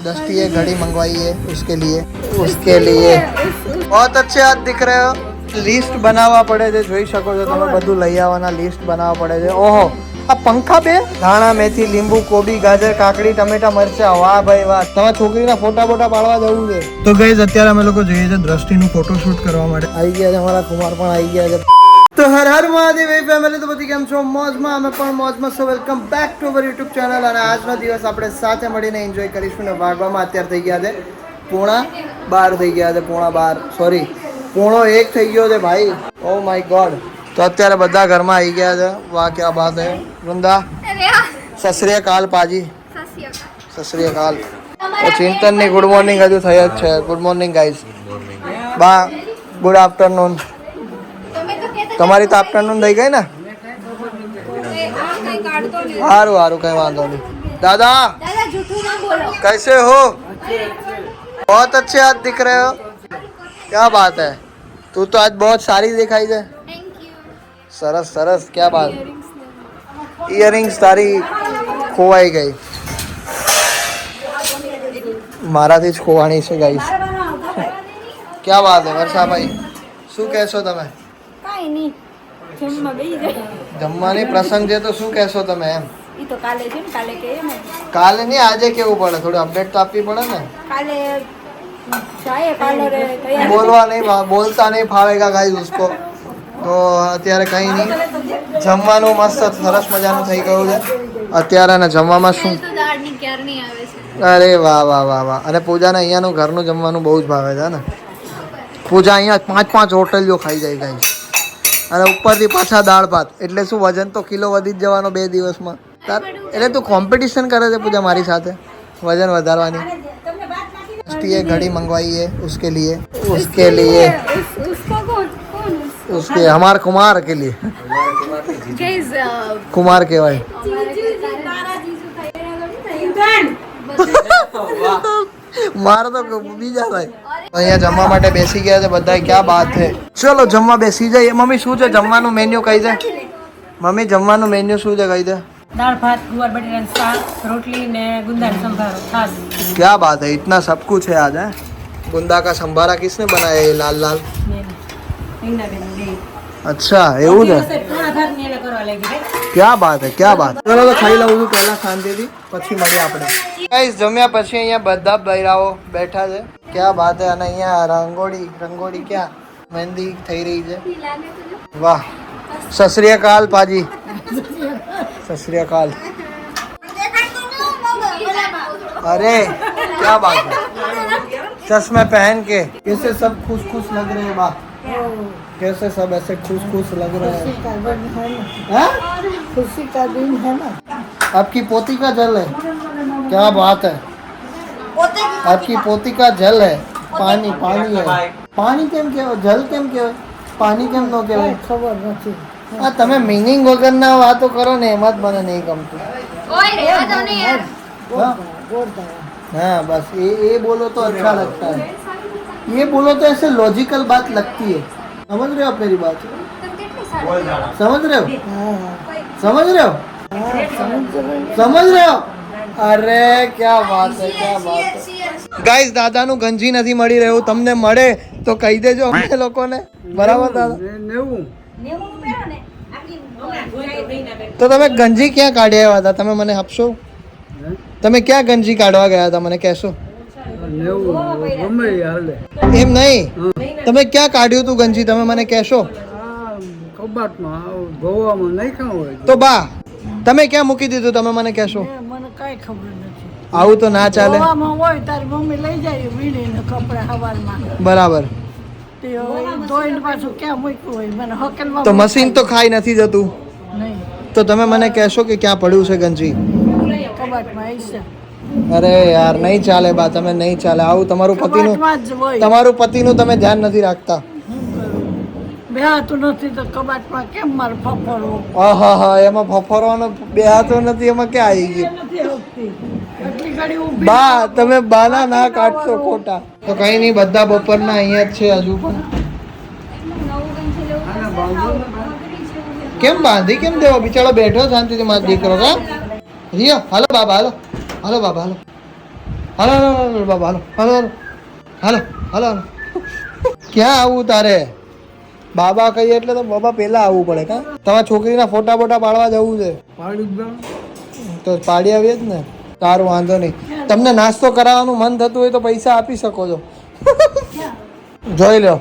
दस्ती है घड़ी मंगवाई है उसके लिए बहुत अच्छे हाथ दिख रहे हो લિસ્ટ બનાવવા પડે છે જોઈ શકો છો તમે બધું લઈ આવવાના લિસ્ટ બનાવવા પડે છે ઓહો આ પંખા બે ધાણા મેથી લીંબુ કોબી ગાજર કાકડી ટમેટા મરચા વાહ ભાઈ વાહ તમારા છોકરીના ફોટા પાડવા જવું છે તો ગાઈઝ અત્યારે અમે લોકો જોઈએ છે દ્રષ્ટિનું ફોટોશૂટ કરવા માટે આવી ગયા છે અમારા કુમાર પણ આવી ગયા છે તો હર હર મહાદેવ ફેમિલી તો બધી કેમ છો મોજમાં અમે પણ મોજમાં સો welcome back to our YouTube channel અને આજનો દિવસ આપણે સાથે મળીને એન્જોય કરીશું ને વાગવામાં અત્યારે થઈ ગયા છે 12:30 થઈ ગયા છે 12:30 સોરી 1:30 થઈ ગયો છે ભાઈ ઓ માય ગોડ તો અત્યારે બધા ઘરમાં આવી ગયા છે વાહ ક્યાં બાત હે વૃંદા સત શ્રી અકાલ પાજી સત શ્રી અકાલ ચિંતનની ગુડ મોર્નિંગ હજુ થઈ જ છે ગુડ મોર્નિંગ ગાઈઝ બા ગુડ આફ્ટરનૂન તમારી તો આફ્ટરનૂન થઈ ગઈ ને સારું સારું કઈ વાંધો નહીં दादा कैसे हो बहुत अच्छे हाथ दिख रहे हो क्या बात है तू तो आज बहुत सारी दिखाई दे सरस सरस क्या बात इयरिंग्स तारी खोवाई गई મારાથી જ ખોવાણી છે ગાઈસ क्या बात है વર્ષા ભાઈ શું કહેશો તમે કાઈ નહીં જમવા બેહી જાય જમવાની પ્રસંગ છે તો શું કહેશો તમે એમ ઈ તો કાલે છે ને કાલે કે ને કાલે નહીં આજે કેવું પડે થોડું અપડેટ તો આપવી પડે ને કાલે જાય પાર્લરે તૈયાર બોલવા નહીં બોલતા નહીં ફાવેગા ગાઈસ उसको તો અત્યારે કંઈ નહીં જમવાનું મસ્ત સરસ મજાનું થઈ ગયું છે અત્યારે ને જમવામાં શું દાળની ક્યારની આવે છે અરે વાહ વાહ વાહ વાહ અને પૂજાને અહીંયાનું ઘરનું જમવાનું બહુ જ ભાવે છે ને પૂજા અહીંયા 5 હોટલ જો ખાઈ જાય ગાઈસ અને ઉપરથી પાછા દાળ ભાત એટલે શું વજન તો કિલો વધી જ જવાનો 2 દિવસમાં એટલે તું કોમ્પિટિશન કરે છે પૂજા મારી સાથે વજન વધારવાની ये घड़ी मंगवाई है उसके लिए उसको कौन उसके हमारे कुमार के लिए गाइस कुमार કહેવાય મારે તો બીજા થાય અહીંયા જમવા માટે બેસી ગયા છે બધા ક્યાં બાત છે ચલો જમવા બેસી જાય મમ્મી શું છે જમવાનું મેન્યુ કહી દે મમ્મી જમવાનું મેન્યુ શું છે કહી દે दाल भात गुवार बटेराનું શાક रोटली ने गुंदा संभारो छाछ क्या बात है इतना सब कुछ है आज है गुंदा का संभारा किसने बनाया ये लाल लाल अच्छा એવું છે પૂરા ભાત ને એને કરવા લાગી રે क्या बात है क्या बात ચલો તો ખાઈ લઉં છું પહેલા શાંતિથી પછી મળીએ આપણે ગાઈસ જમ્યા પછી અહીંયા બધા બૈરાઓ બેઠા છે क्या बात है અને અહીંયા રંગોળી ક્યાં મહેંદી થઈ રહી છે વાહ સત શ્રી અકાલ પાજી सत श्री अकाल अरे क्या बात है चश्मे पहन के कैसे सब खुश खुश लग रहे हैं बा कैसे सब ऐसे खुश खुश लग रहे हैं खुशी का दिन है ना आपकी पोती का जल है क्या बात है आपकी पोती का जल है पानी पानी है पानी केम के जल केम के पानी केम नो के खबर नहीं આ તમે મીનિંગ વગરના વાતો કરો ને એમાં જ મને નહીં ગમતું ઓય રેવા દો ને યાર हाँ बस ये बोलो तो अच्छा लगता है ये बोलो तो ऐसे लॉजिकल बात लगती है समझ रहे हो आप मेरी बात समझ रहे हो समझ रहे हो समझ रहे हो અરે ક્યાં વાત છે ક્યાં વાત છે ગાઈસ દાદાનું ગંજી નથી મળી રહ્યું તમને મળે તો કહી દેજો અમને લોકોને બરાબર દાદા 90 તો તમે ગંજી ક્યાં કાઢી આવ્યા હતા તમે મને આપશો તમે ક્યાં ગંજી કાઢવા ગયા હતા મને કહેશો એમ નહીં તમે ક્યાં કાઢ્યું તું ગંજી તમે મને કહેશો તો બા તમે ક્યાં મૂકી દીધું તમે મને કહેશો મને કઈ ખબર નથી આવું તો ના ચાલે હોય તારી મમ્મી લઈ જાય વીણીને કપડા હવારમાં બરાબર ધોઈને પાછું ક્યાં મૂક્યું હોય મને હકેલમાં તો મશીન તો ખાઈ નથી જતું નહીં તો તમે મને કહેશો કે ક્યાં પડ્યું છે ગંજી કબાટમાં હશે અરે યાર નહીં ચાલે બા તમે નહીં ચાલે આવું તમારું કબાટમાં જ હોય પતિનું તમે ધ્યાન નથી રાખતા બેહાતું નથી તો કબાટમાં કેમ મારે ફફરવું હા એમાં ફફરવાનો બે હાથો નથી એમાં ક્યાં આવી ગયું નથી આવતી એટલી ઘડી ઊભી બા તમે બાના ના કાઢશો ખોટા તો કઈ નહીં બધા બપોરના અહીંયા જ છે હજુ પણ કેમ બાંધી કેમ દેવો બિચારો બેઠો શાંતિથી મારો દીકરો કા રિયો હાલો બાબા હાલો હાલો બાબા હાલો હાલો હાલો બાબા હાલો હાલો હાલો હાલો હાલો ક્યાં આવું તારે બાબા કહીએ એટલે તો બાબા પહેલા આવવું પડે કા તમારા છોકરીના ફોટા બોટા પાડવા જવું છે તો પાડી આવીએ જ ને તારું વાંધો નહીં તમને નાસ્તો કરાવવાનું મન થતું હોય તો પૈસા આપી શકો છો જોઈ લો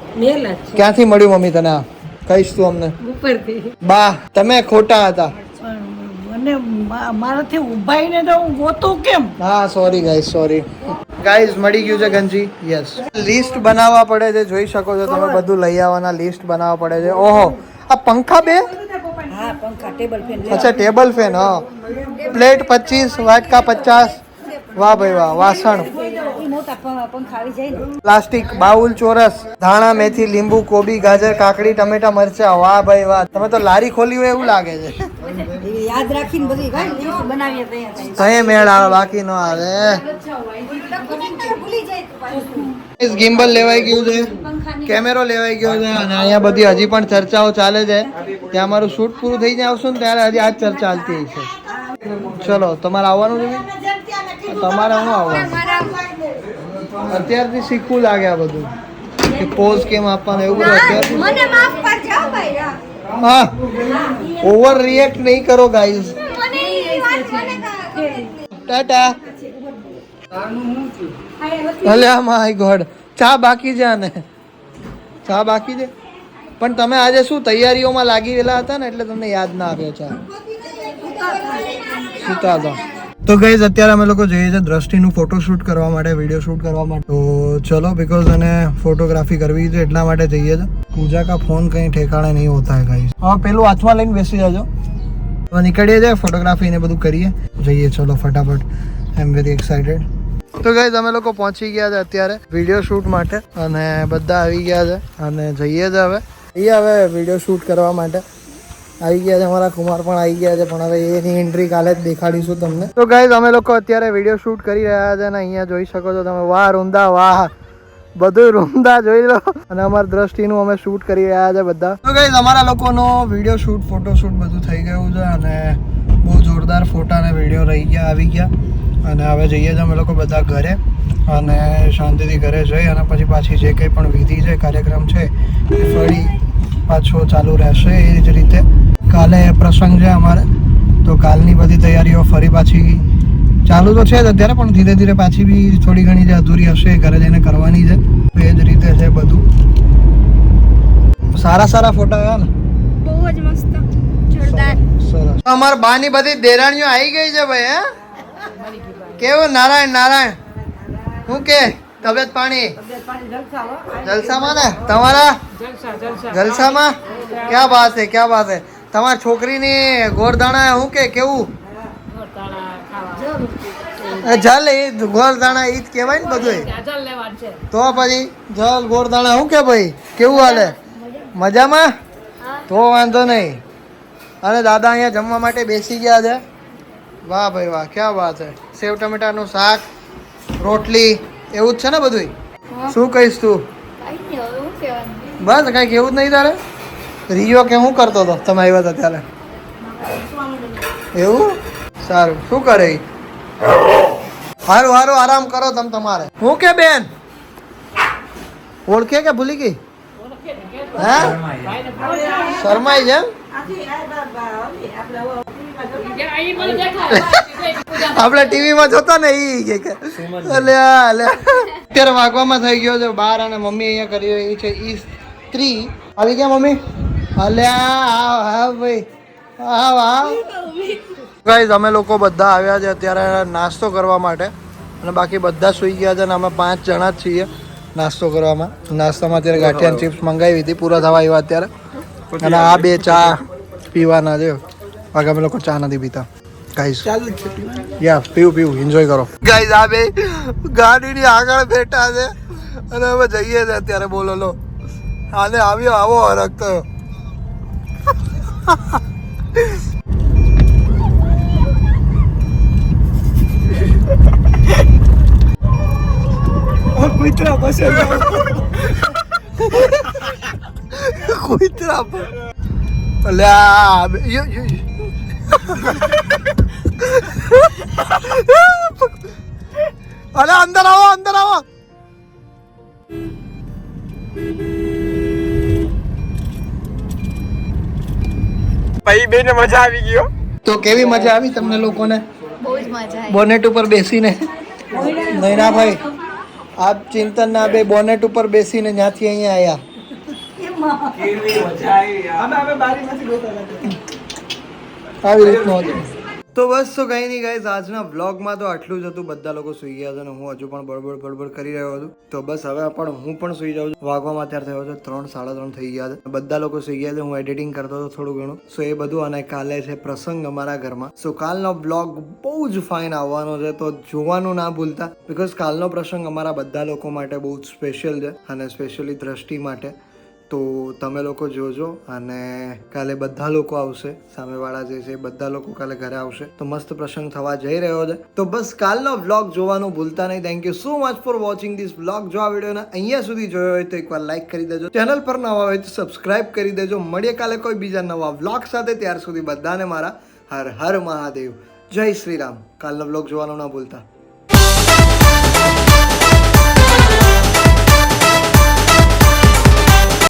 ક્યાંથી મળ્યું મમ્મી તને આ કહીશ તું અમને બા તમે ખોટા હતા મને મારાથી ઉભાઈને તો હું ગોતું કેમ હા સોરી ગાઈઝ મળી ગયું છે ગંજી યસ લિસ્ટ બનાવવા પડે છે જોઈ શકો છો તમે બધું લઈ આવવાના લિસ્ટ બનાવવા પડે છે ઓહો આ પંખા બે અચ્છા ટેબલ ફેન હા પ્લેટ 25 વાટકા 50 વાહ ભાઈ વાહ વાસણ પ્લાસ્ટિક બાઉલ ચોરસ ધાણા મેથી લીંબુ કોબી ગાજર કાકડી ટમેટા મરચા વાહ ભાઈ વાહ તમે તો લારી ખોલી હોય એવું લાગે છે યાદ રાખીને બધી બનાવીએ તય મેળ આવે બાકી ન આવે ગિમ્બલ લેવાઈ ગયું છે કેમેરો લેવાઈ ગયો છે અને અહીંયા બધી હજી પણ ચર્ચાઓ ચાલે છે ત્યાં અમારું શૂટ પૂરું થઈ જાય આવશું ને ત્યારે હજી આ જ ચર્ચા ચાલતી છે ચલો તમારે આવવાનું છે તમારે હું આવવાનું અત્યારથી શીખવું લાગે આ બધું કે પોઝ કેમ આપવાનું એવું બધું અત્યારથી મને માફ કરજો ભાઈ હા ઓવર રિએક્ટ નહીં કરો ગાઈઝ મને એ વાત મને ટાટા અલ્યા માય ગોડ ચા બાકી છે આને ચા બાકી છે પણ તમે આજે શું તૈયારીઓમાં લાગી ગયેલા હતા ને એટલે તમને યાદ ના આવ્યો ચા સુતા હતા તો ગાઈઝ અત્યારે અમે લોકો જઈએ છીએ દ્રષ્ટિનું ફોટોશૂટ કરવા માટે વિડીયો શૂટ કરવા માટે તો ચલો બીકોઝ એને ફોટોગ્રાફી કરવી છે એટલા માટે જઈએ છીએ પૂજા કા ફોન કहीं ઠેકાણે નહીં હોતા है गाइस હવે પેલું હાથમાં લઈને બેસી જાજો હવે નીકળીએ જાય ફોટોગ્રાફી ને બધું કરીએ જઈએ ચલો ફટાફટ આઈ એમ વેરી એક્સાઇટેડ તો ગાઈઝ અમે લોકો પહોંચી ગયા છે અત્યારે વિડીયો શૂટ માટે અને બધા આવી ગયા છે અને જઈએ છે હવે વિડીયો શૂટ કરવા માટે આવી ગયા છે અમારા કુમાર પણ આવી ગયા છે પણ હવે એની એન્ટ્રી કાલે જ દેખાડીશું તમને તો ગાઈઝ અમે લોકો અત્યારે વિડીયો શૂટ કરી રહ્યા છે અને અહીંયા જોઈ શકો છો તમે વાહ રૂંદા વાહ બધું રૂંદા જોઈ લો અને અમારા દ્રષ્ટિનું અમે શૂટ કરી રહ્યા છે બધા તો ગાઈઝ અમારા લોકોનો વિડીયો શૂટ ફોટો શૂટ બધું થઈ ગયું છે અને બહુ જોરદાર ફોટા અને વિડીયો રહી ગયા આવી ગયા અને હવે જઈએ છીએ અમે લોકો બધા ઘરે અને શાંતિથી ઘરે જઈ અને પછી પાછી જે કંઈ પણ વિધિ છે કાર્યક્રમ છે એ ફરી પાછો ચાલુ રહેશે એ જ રીતે કાલે પ્રસંગ છે અમારે તો કાલની બધી તૈયારીઓ ફરી પાછી ચાલુ તો છે જ અત્યારે પણ ધીરે ધીરે પાછી બી થોડી ઘણી જે અધૂરી હશે ઘરે જઈને કરવાની છે તો એ જ રીતે છે બધું સારા ફોટા આવ્યા ને બહુ જ મસ્ત જોરદાર સરસ અમારા બાની બધી દેરાણીઓ આવી ગઈ છે ભાઈ હે કેવું નારાયણ શું કે તબિયત પાણી જલસામાં ને તમારા જલસામાં ક્યાં બાત છે તમારી છોકરીની ગોરદાણા શું કે કેવું જલ એ ગોરદાણા ઈ જ કહેવાય ને બધું તો પછી જલ ગોરદાણા શું કે ભાઈ કેવું હાલે મજામાં તો વાંધો નહીં અને દાદા અહીંયા જમવા માટે બેસી ગયા છે વાહ ભાઈ વાહ ક્યાં વાત છે સેવ ટમેટાનું શાક રોટલી એવું જ છે ને બધું શું કહીશ તું બસ કઈ કેવું જ નહીં તારે રિયો કે શું કરતો હતો તમે આવ્યા હતા ત્યારે એવું સારું શું કરે સારું આરામ કરો તમે તમારે હું કે બેન ઓળખે કે ભૂલી ગઈ હે શરમાઈ છે આપણે ટીવીમાં જોતા ને ઈ કે અત્યારે વાગવામાં થઈ ગયો છે 12 અને મમ્મી અહીંયા કરી રહી છે ઈ3 આવી ગયા મમ્મી અલ્યા ભાઈ ગાઈઝ અમે લોકો બધા આવ્યા છે અત્યારે નાસ્તો કરવા માટે અને બાકી બધા સૂઈ ગયા છે અને અમે 5 જણા જ છીએ નાસ્તો કરવામાં નાસ્તામાં અત્યારે ગાંઠિયા ચિપ્સ મંગાવી હતી પૂરા થવા આવ્યા અત્યારે અને આ 2 ચા પીવાના છે બાકી અમે લોકો ચા નથી પીતા ગાઈઝ યા પીવું એન્જોય કરો ગાઈઝ આ બે ગાડીની આગળ બેઠા છે અને હવે જઈએ છે અત્યારે બોલો લો આને આવો હરકતો કુતરા પાસે કુતરા અલ્યા અરે અંદર આવો, અંદર આવો. ભાઈ બેને મજા આવી ગયો. તો કેવી મજા આવી તમને લોકોને બહુ જ મજા આવી. બોનેટ ઉપર બેસીને? નૈના ભાઈ, આપ ચિંતન ના બે બોનેટ ઉપર બેસીને ત્યાંથી અહીંયા આયા. કેવી મજા આવી યાર. અમે બારીમાંથી જોતા હતા. આવી રીતનું હતું. તો બસ તો કંઈ નહીં ગાઈઝ, આજના વ્લોગમાં તો આટલું જ હતું. બધા લોકો સુઈ ગયા છે અને હું હજુ પણ બળબડ કરી રહ્યો હતું. તો બસ હવે પણ હું પણ સુઈ જાઉં છું. વાગવામાં અત્યારે થયો છે 3, 3:30 થઈ ગયા છે. બધા લોકો સુઈ ગયા છે. હું એડિટિંગ કરતો હતો થોડું ઘણું. સો એ બધું, અને કાલે છે પ્રસંગ અમારા ઘરમાં. સો કાલનો બ્લોગ બહુ જ ફાઇન આવવાનો છે, તો જોવાનું ના ભૂલતા. બિકોઝ કાલનો પ્રસંગ અમારા બધા લોકો માટે બહુ જ સ્પેશિયલ છે, અને સ્પેશિયલી દ્રષ્ટિ માટે. તો તમે લોકો જોજો, અને કાલે બધા લોકો આવશે. સામેવાળા જે છે બધા લોકો કાલે ઘરે આવશે. તો મસ્ત પ્રસંગ થવા જઈ રહ્યો છે. તો બસ કાલનો વ્લોગ જોવાનું ભૂલતા નહીં. Thank you so much for watching this vlog. જો આ વિડીયોને અહીંયા સુધી જોયો હોય તો એકવાર લાઈક કરી દેજો. ચેનલ પર નવા હોય તો સબસ્ક્રાઇબ કરી દેજો. મળીએ કાલે કોઈ બીજા નવા વ્લોગ સાથે. ત્યાર સુધી બધાને મારા હર હર મહાદેવ. જય શ્રી રામ. કાલનો વ્લોગ જોવાનું ના ભૂલતા.